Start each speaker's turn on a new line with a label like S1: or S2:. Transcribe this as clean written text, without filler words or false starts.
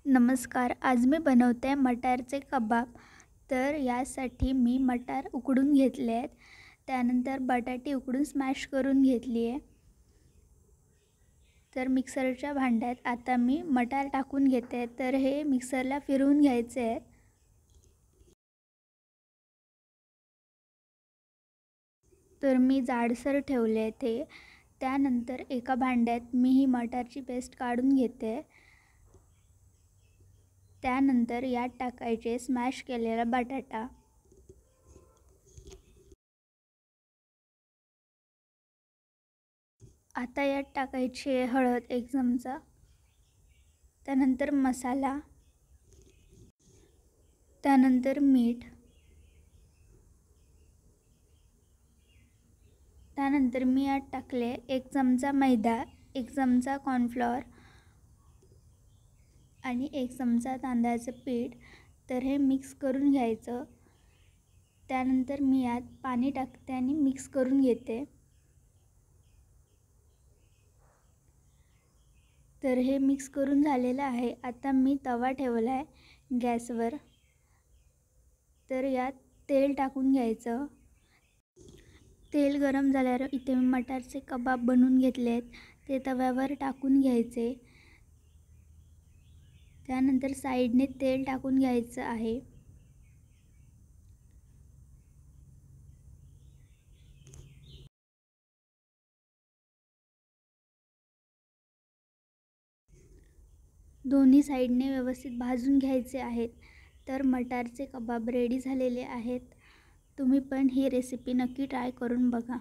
S1: नमस्कार. आज मी बनवते आहे मटारचे कबाब. तर यासाठी मी मटार उकडून घेतले आहेत. त्यानंतर बटाटे उकडून स्मॅश करून घेतली आहे. तर मिक्सरच्या भांड्यात आता मी मटार टाकून घेते. तर हे मिक्सरला फिरवून घ्यायचे आहेत. तर मी जाडसर ठेवले ते. त्यानंतर एका भांड्यात मी ही मटारची पेस्ट काढून घेते. त्यानंतर यात टाकायचे स्मॅश केलेला बटाटा. आता यात टाकायची हळद 1 चमचा. त्यानंतर मसाला, त्यानंतर मीठ, त्यानंतर मी यात टाकले 1 चमचा मैदा, 1 चमचा कॉर्नफ्लॉवर आणि 1 चमचा तांदळाचं पीठ. तर हे मिक्स करून घ्यायचं. त्यानंतर मी यात पाणी टाकते आणि मिक्स करून घेते. तर हे मिक्स करून झालेलं आहे. आता मी तवा ठेवला आहे गॅसवर. तर यात तेल टाकून घ्यायचं. तेल गरम झाल्यावर इथे मी मटारचे कबाब बनवून घेतले आहेत. ते तव्यावर टाकून घ्यायचे. त्यानंतर साईडने तेल टाकून घ्यायचं आहे. दोन्ही साईडने व्यवस्थित भाजून घ्यायचे आहेत. तर मटारचे कबाब रेडी झालेले आहेत. तुम्ही पण ही रेसिपी नक्की ट्राय करून बघा.